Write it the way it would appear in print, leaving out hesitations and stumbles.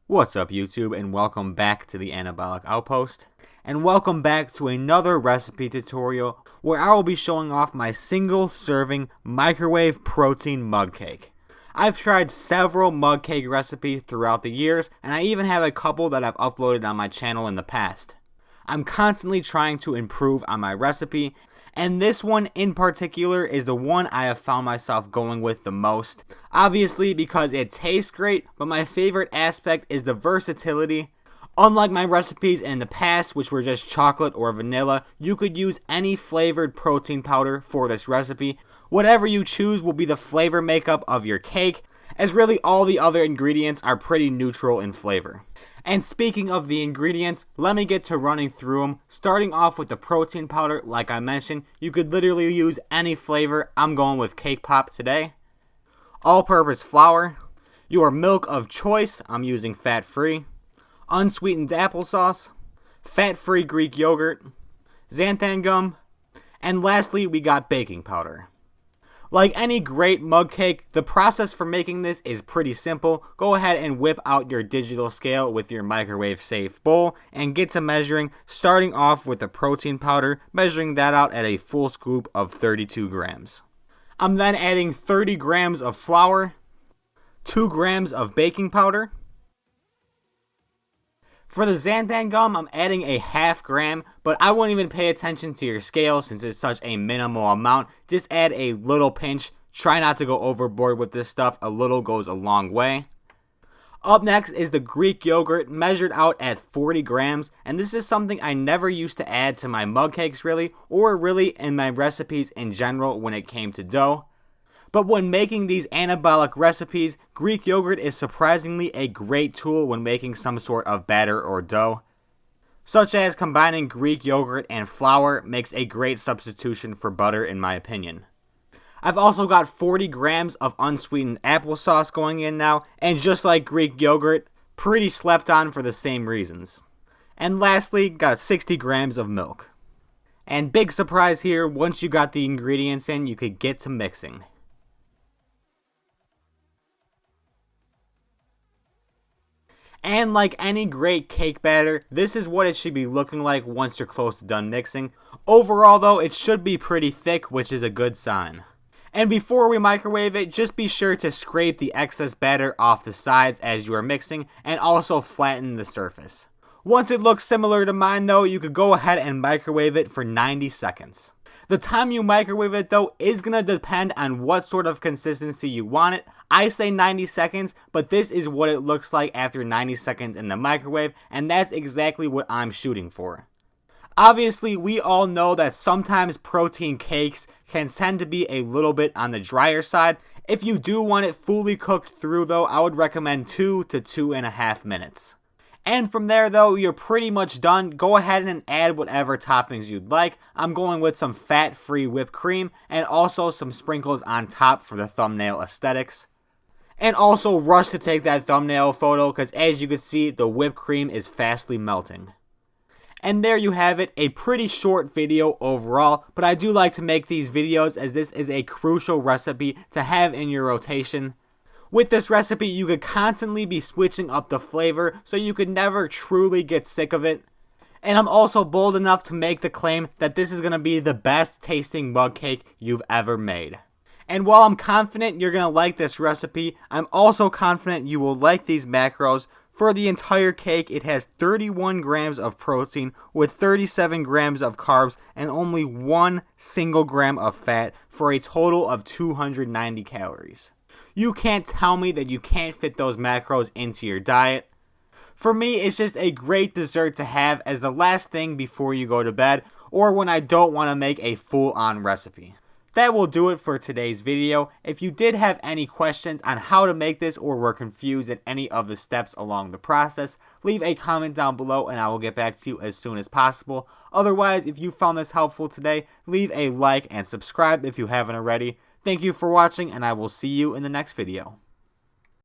What's up YouTube, and welcome back to the Anabolic Outpost, and welcome back to another recipe tutorial where I will be showing off my single serving microwave protein mug cake. I've tried several mug cake recipes throughout the years, and I even have a couple that I've uploaded on my channel in the past. I'm constantly trying to improve on my recipe, and this one in particular is the one I have found myself going with the most. Obviously because it tastes great, but my favorite aspect is the versatility. Unlike my recipes in the past, which were just chocolate or vanilla, you could use any flavored protein powder for this recipe. Whatever you choose will be the flavor makeup of your cake, as really all the other ingredients are pretty neutral in flavor. And speaking of the ingredients, let me get to running through them. Starting off with the protein powder, like I mentioned, you could literally use any flavor. I'm going with cake pop today. All-purpose flour. Your milk of choice, I'm using fat-free. Unsweetened applesauce. Fat-free Greek yogurt. Xanthan gum. And lastly, we got baking powder. Like any great mug cake, the process for making this is pretty simple. Go ahead and whip out your digital scale with your microwave safe bowl and get to measuring, starting off with the protein powder, measuring that out at a full scoop of 32 grams. I'm then adding 30 grams of flour, 2 grams of baking powder. For the xanthan gum, I'm adding a half gram, but I won't even pay attention to your scale since it's such a minimal amount. Just add a little pinch. Try not to go overboard with this stuff. A little goes a long way. Up next is the Greek yogurt, measured out at 40 grams, and this is something I never used to add to my mug cakes really, or really in my recipes in general when it came to dough. But when making these anabolic recipes, Greek yogurt is surprisingly a great tool when making some sort of batter or dough. Such as combining Greek yogurt and flour makes a great substitution for butter in my opinion. I've also got 40 grams of unsweetened applesauce going in now, and just like Greek yogurt, pretty slept on for the same reasons. And lastly, got 60 grams of milk. And big surprise here, once you got the ingredients in, you could get to mixing. And like any great cake batter, this is what it should be looking like once you're close to done mixing. Overall though, it should be pretty thick, which is a good sign. And before we microwave it, just be sure to scrape the excess batter off the sides as you are mixing, and also flatten the surface. Once it looks similar to mine though, you could go ahead and microwave it for 90 seconds. The time you microwave it though is going to depend on what sort of consistency you want it. I say 90 seconds, but this is what it looks like after 90 seconds in the microwave, and that's exactly what I'm shooting for. Obviously, we all know that sometimes protein cakes can tend to be a little bit on the drier side. If you do want it fully cooked through though, I would recommend 2 to 2.5 minutes. And from there though, you're pretty much done. Go ahead and add whatever toppings you'd like. I'm going with some fat-free whipped cream and also some sprinkles on top for the thumbnail aesthetics. And also rush to take that thumbnail photo because as you can see, the whipped cream is fastly melting. And there you have it, a pretty short video overall, but I do like to make these videos as this is a crucial recipe to have in your rotation. With this recipe, you could constantly be switching up the flavor, so you could never truly get sick of it. And I'm also bold enough to make the claim that this is going to be the best tasting mug cake you've ever made. And while I'm confident you're going to like this recipe, I'm also confident you will like these macros. For the entire cake, it has 31 grams of protein with 37 grams of carbs and only 1 single gram of fat for a total of 290 calories. You can't tell me that you can't fit those macros into your diet. For me, it's just a great dessert to have as the last thing before you go to bed or when I don't want to make a full-on recipe. That will do it for today's video. If you did have any questions on how to make this or were confused at any of the steps along the process, leave a comment down below and I will get back to you as soon as possible. Otherwise, if you found this helpful today, leave a like and subscribe if you haven't already. Thank you for watching, and I will see you in the next video.